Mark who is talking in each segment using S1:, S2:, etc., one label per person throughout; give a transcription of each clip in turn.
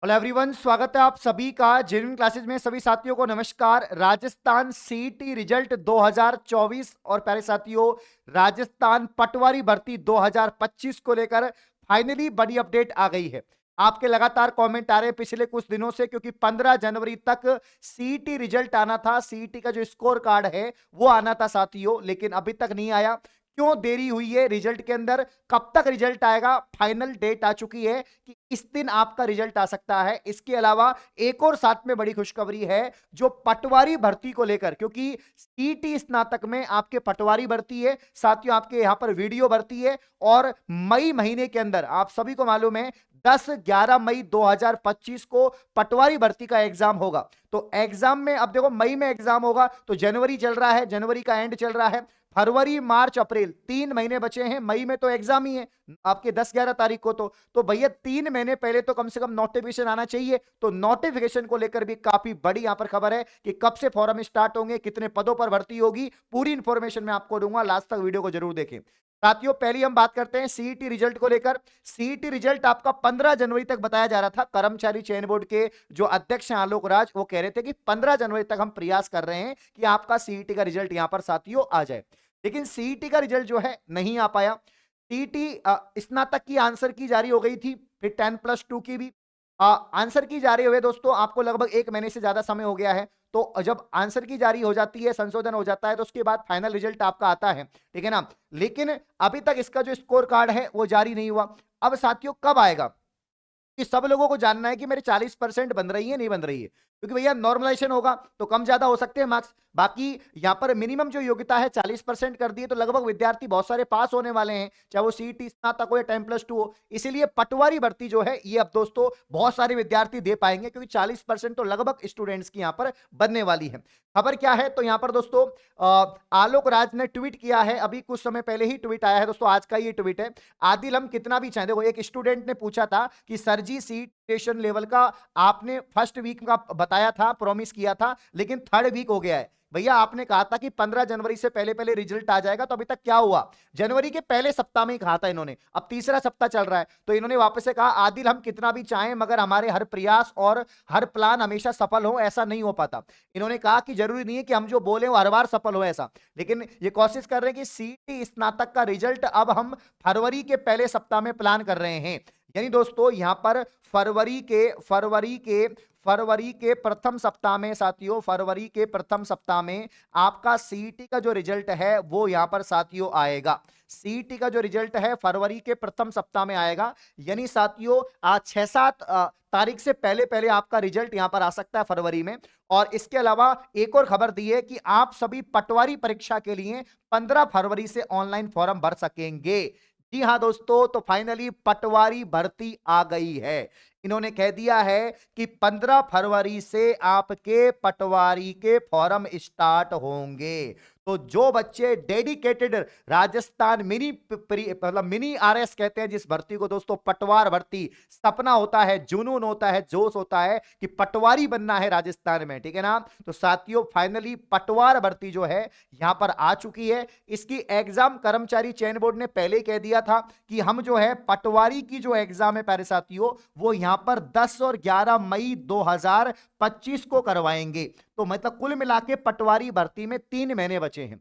S1: Hello everyone, स्वागत है आप सभी का जेन्युइन क्लासेस में। सभी साथियों को नमस्कार। राजस्थान सीईटी रिजल्ट 2024 और प्यारे साथियों, राजस्थान पटवारी भर्ती 2025 को लेकर फाइनली बड़ी अपडेट आ गई है। आपके लगातार कमेंट आ रहे हैं पिछले कुछ दिनों से, क्योंकि 15 जनवरी तक सीईटी रिजल्ट आना था। सीईटी का जो स्कोर कार्ड है वो आना था साथियों, लेकिन अभी तक नहीं आया। क्यों देरी हुई है रिजल्ट के अंदर? कब तक रिजल्ट आएगा? फाइनल डेट आ चुकी है कि इस दिन आपका रिजल्ट आ सकता है। इसके अलावा एक और साथ में बड़ी खुशखबरी है जो पटवारी भर्ती को लेकर, क्योंकि सीईटी स्नातक में आपके पटवारी भर्ती है साथियों, आपके यहां पर वीडियो भर्ती है। और मई महीने के अंदर आप सभी को मालूम है 10-11 मई 2025 को पटवारी भर्ती का एग्जाम होगा। तो एग्जाम में अब देखो, मई में एग्जाम होगा तो जनवरी चल रहा है, जनवरी का एंड चल रहा है, फरवरी मार्च अप्रैल 3 महीने बचे हैं। मई में तो एग्जाम ही है आपके 10-11 तारीख को। तो भैया 3 महीने पहले तो कम से कम नोटिफिकेशन आना चाहिए। तो नोटिफिकेशन को लेकर भी काफी बड़ी यहां पर खबर है कि कब से फॉर्म स्टार्ट होंगे, कितने पदों पर भर्ती होगी, पूरी इंफॉर्मेशन मैं आपको दूंगा। लास्ट तक वीडियो को जरूर देखें साथियों। पहली हम बात करते हैं सीईटी रिजल्ट को लेकर। सीईटी रिजल्ट आपका 15 जनवरी तक बताया जा रहा था। कर्मचारी चयन बोर्ड के जो अध्यक्ष हैं आलोक राज, वो कह रहे थे कि 15 जनवरी तक हम प्रयास कर रहे हैं कि आपका सीईटी का रिजल्ट यहां पर साथियों आ जाए। लेकिन सीईटी का रिजल्ट जो है नहीं आ पाया। सीईटी स्नातक की आंसर की जारी हो गई थी, फिर 10+2 की भी आंसर की जारी हुए दोस्तों। आपको लगभग 1 महीने से ज्यादा समय हो गया है। तो जब आंसर की जारी हो जाती है, संशोधन हो जाता है, तो उसके बाद फाइनल रिजल्ट आपका आता है, ठीक है ना। लेकिन अभी तक इसका जो स्कोर कार्ड है वो जारी नहीं हुआ। अब साथियों कब आएगा, कि सब लोगों को जानना है कि मेरे 40% बन रही है नहीं बन रही है, क्योंकि भैया नॉर्मलाइजेशन होगा तो कम ज्यादा हो सकते हैं मार्क्स। बाकी यहां पर मिनिमम जो योग्यता है 40% कर दिए तो लगभग विद्यार्थी बहुत सारे पास होने वाले हैं, चाहे वो सीईटी स्नातक हो या 10+2 हो। इसीलिए पटवारी भर्ती जो है ये अब दोस्तों बहुत सारे विद्यार्थी दे पाएंगे, क्योंकि 40% तो लगभग स्टूडेंट्स की यहां पर बनने वाली है। खबर क्या है तो यहां पर दोस्तों आलोक राज ने ट्वीट किया है, अभी कुछ समय पहले ही ट्वीट आया है दोस्तों, आज का ये ट्वीट है। आदिल हम कितना भी चाहें, देखो एक स्टूडेंट ने पूछा था कि सर जी सीट लेवल का आपने फर्स्ट वीक का बताया था, प्रॉमिस किया था, लेकिन थर्ड वीक हो गया है। भैया आपने कहा था कि 15 जनवरी से पहले पहले रिजल्ट आ जाएगा, तो अभी तक क्या हुआ? जनवरी के पहले सप्ताह में ही कहा था इन्होंने, अब तीसरा सप्ताह चल रहा है। तो इन्होंने वापस से कहा आदिल हम कितना भी चाहें मगर हमारे हर प्रयास और हर प्लान हमेशा सफल हो ऐसा नहीं हो पाता। इन्होंने कहा कि जरूरी नहीं है कि हम जो बोले वो हर बार सफल हो ऐसा, लेकिन ये कोशिश कर रहे हैं कि सीईटी स्नातक का रिजल्ट अब हम फरवरी के पहले सप्ताह में प्लान कर रहे हैं। यानी दोस्तों यहां पर फरवरी के प्रथम सप्ताह में साथियों, फरवरी के प्रथम सप्ताह में आपका सीईटी का जो रिजल्ट है वो यहां पर साथियों आएगा। सीईटी का जो रिजल्ट है फरवरी के प्रथम सप्ताह में आएगा। यानी साथियों आज 6-7 तारीख से पहले पहले आपका रिजल्ट यहां पर आ सकता है फरवरी में। और इसके अलावा एक और खबर दी है कि आप सभी पटवारी परीक्षा के लिए 15 फरवरी से ऑनलाइन फॉर्म भर सकेंगे। जी हां दोस्तों, तो फाइनली पटवारी भर्ती आ गई है। इन्होंने कह दिया है कि 15 फरवरी से आपके पटवारी के फॉर्म स्टार्ट होंगे। तो जो बच्चे डेडिकेटेड राजस्थान मिनी मतलब मिनी आरएस कहते हैं जिस भर्ती को दोस्तों, पटवार भर्ती, सपना होता है, जुनून होता है, जोश होता है कि पटवारी बनना है राजस्थान में, ठीक है ना। तो साथियों फाइनली पटवार भर्ती जो है यहां पर आ चुकी है। इसकी एग्जाम कर्मचारी चयन बोर्ड ने पहले कह दिया था कि हम जो है पटवारी की जो एग्जाम है प्यारे साथियों वो यहां पर 10 और 11 मई 2025 को करवाएंगे। तो मतलब कुल मिला के पटवारी भर्ती में 3 महीने बचे हैं।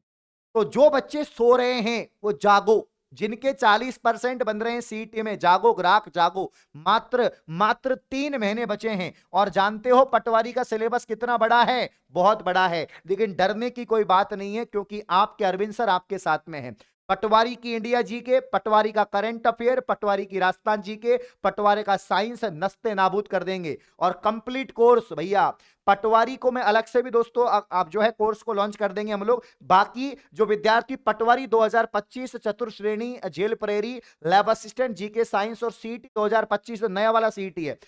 S1: तो जो बच्चे सो रहे हैं वो जागो, जिनके 40% बन रहे हैं सीईटी में, जागो ग्राहक जागो। मात्र मात्र 3 महीने बचे हैं। और जानते हो पटवारी का सिलेबस कितना बड़ा है? बहुत बड़ा है। लेकिन डरने की कोई बात नहीं है, क्योंकि आपके अरविंद सर आपके साथ में है। पटवारी की इंडिया जीके, पटवारी का करंट अफेयर, पटवारी की राजस्थान जीके, पटवारी का साइंस नस्ते नाबूद कर देंगे। और कंप्लीट कोर्स भैया पटवारी को मैं अलग से भी दोस्तों आप जो है कोर्स को लॉन्च कर देंगे हम लोग। बाकी जो विद्यार्थी पटवारी 2025 चतुर्थ श्रेणी जेल प्रेरी लैब असिस्टेंट जीके साइंस और सीईटी 2025 नया वाला सीईटी है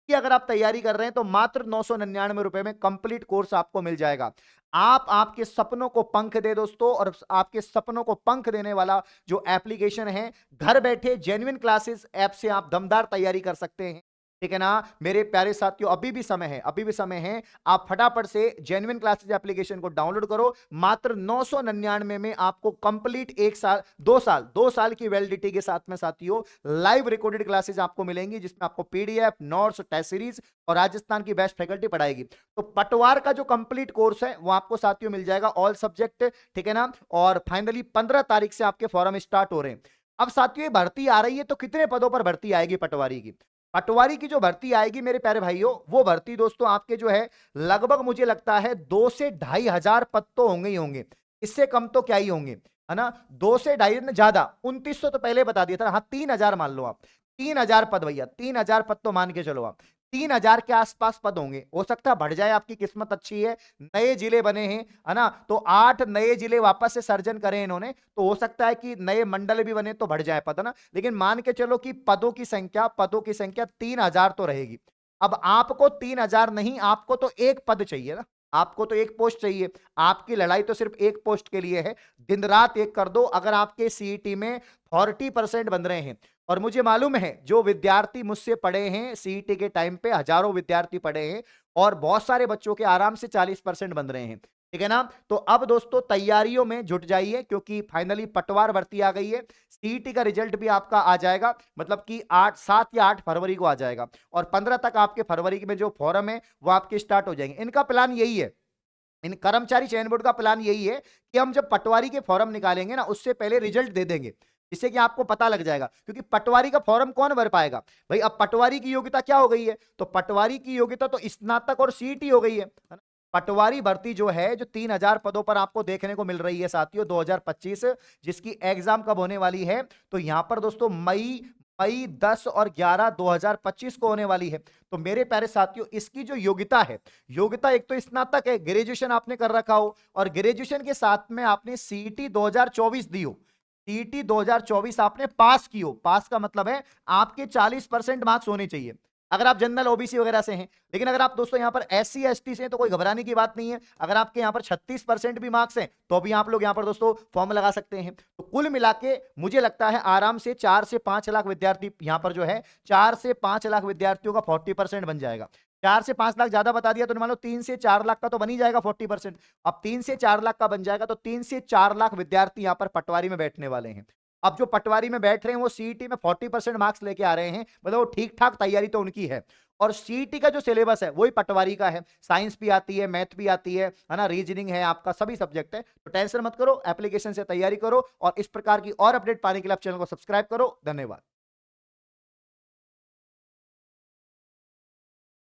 S1: कि अगर आप तैयारी कर रहे हैं तो मात्र 999 रुपए में कंप्लीट कोर्स आपको मिल जाएगा। आप आपके सपनों को पंख दे दोस्तों, और आपके सपनों को पंख देने वाला जो एप्लीकेशन है, घर बैठे जेन्युइन क्लासेस ऐप से आप दमदार तैयारी कर सकते हैं, ठीक है ना मेरे प्यारे साथियों, अभी भी समय है, अभी भी समय है। आप फटाफट से जेन्युइन क्लासेज एप्लीकेशन को डाउनलोड करो। मात्र 999 में आपको कंप्लीट 1 साल 2 साल की वैलिडिटी के साथ में साथियों लाइव रिकॉर्डेड क्लासेज आपको मिलेंगी, जिसमें आपको पीडीएफ, नोट्स, टेस्ट सीरीज और राजस्थान की बेस्ट फैकल्टी पढ़ाएगी। तो पटवार का जो कंप्लीट कोर्स है वो आपको साथियों मिल जाएगा, ऑल सब्जेक्ट, ठीक है ना। और फाइनली 15 तारीख से आपके फॉर्म स्टार्ट हो रहे हैं। अब साथियों ये भर्ती आ रही है, तो कितने पदों पर भर्ती आएगी पटवारी की? पटवारी की जो भर्ती आएगी मेरे प्यारे भाइयों, वो भर्ती दोस्तों आपके जो है लगभग मुझे लगता है 2 से 2,500 पद तो होंगे ही होंगे, इससे कम तो क्या ही होंगे, है ना। 2 से 2,500 ज्यादा, 2,900 तो पहले बता दिया था। हाँ 3,000 मान लो आप, 3,000 पद भैया, 3,000 पद तो मान के चलो आप, 3,000 के आसपास पद होंगे। हो सकता है बढ़ जाए, आपकी किस्मत अच्छी है, नए जिले बने हैं, है ना। तो 8 नए जिले वापस से सर्जन करें इन्होंने, तो हो सकता है कि नए मंडल भी बने तो बढ़ जाए पद, है ना। लेकिन मान के चलो कि पदों की संख्या 3,000 तो रहेगी। अब आपको 3,000 नहीं, आपको तो एक पद चाहिए ना, आपको तो एक पोस्ट चाहिए। आपकी लड़ाई तो सिर्फ एक पोस्ट के लिए है, दिन रात एक कर दो। अगर आपके सीईटी में 40% बन रहे हैं, और मुझे मालूम है जो विद्यार्थी मुझसे पढ़े हैं सीईटी के टाइम पे, हजारों विद्यार्थी पढ़े हैं, और बहुत सारे बच्चों के आराम से 40% बन रहे हैं, ठीक है ना। तो अब दोस्तों तैयारियों में जुट जाइए, क्योंकि फाइनली पटवार भर्ती आ गई है। सीईटी का रिजल्ट भी आपका आ जाएगा, मतलब कि 7 या 8 फरवरी को आ जाएगा, और 15 तक आपके फरवरी में जो फॉर्म है वो आपके स्टार्ट हो जाएंगे। इनका प्लान यही है, इन कर्मचारी चयन बोर्ड का प्लान यही है कि हम जब पटवारी के फॉर्म निकालेंगे ना, उससे पहले रिजल्ट दे देंगे, जिससे कि आपको पता लग जाएगा। क्योंकि पटवारी का फॉर्म कौन भर पाएगा भाई? अब पटवारी की योग्यता क्या हो गई है? तो पटवारी की योग्यता तो स्नातक और सीईटी हो गई है ना? पटवारी भर्ती जो है, जो 3,000 पदों पर आपको देखने को मिल रही है साथियों 2025, जिसकी एग्जाम कब होने वाली है? तो यहां पर दोस्तों मई मई 10 और 11 2025 को होने वाली है। तो मेरे प्यारे साथियों, इसकी जो योग्यता है, योग्यता एक तो स्नातक है, ग्रेजुएशन आपने कर रखा हो, और ग्रेजुएशन के साथ में आपने सीईटी 2024 दी हो, सीईटी 2024 आपने पास की हो। पास का मतलब है आपके 40% मार्क्स होने चाहिए, अगर आप जनरल ओबीसी वगैरह से हैं। लेकिन अगर आप दोस्तों यहां पर एससी एसटी से हैं तो कोई घबराने की बात नहीं है। अगर आपके यहां पर 36% भी मार्क्स हैं तो भी आप लोग यहां पर दोस्तों फॉर्म लगा सकते हैं। तो कुल मिला के मुझे लगता है आराम से 4 से 5 लाख विद्यार्थी यहां पर जो है, 4 से 5 लाख विद्यार्थियों का 40% बन जाएगा। 4 से 5 लाख ज्यादा बता दिया तो मान लो 3 से 4 लाख का तो बन ही जाएगा 40%। अब 3 से 4 लाख का बन जाएगा तो 3 से 4 लाख विद्यार्थी यहां पर पटवारी में बैठने वाले हैं। अब जो पटवारी में बैठ रहे हैं वो सीईटी में 40% मार्क्स लेके आ रहे हैं, मतलब वो ठीक ठाक तैयारी तो उनकी है। और सीईटी का जो सिलेबस है वही पटवारी का है, साइंस भी आती है, मैथ भी आती है ना, रीजनिंग है, आपका सभी सब्जेक्ट है। तो टेंशन मत करो, एप्लीकेशन से तैयारी करो, और इस प्रकार की और अपडेट पाने के लिए आप चैनल को सब्सक्राइब करो। धन्यवाद।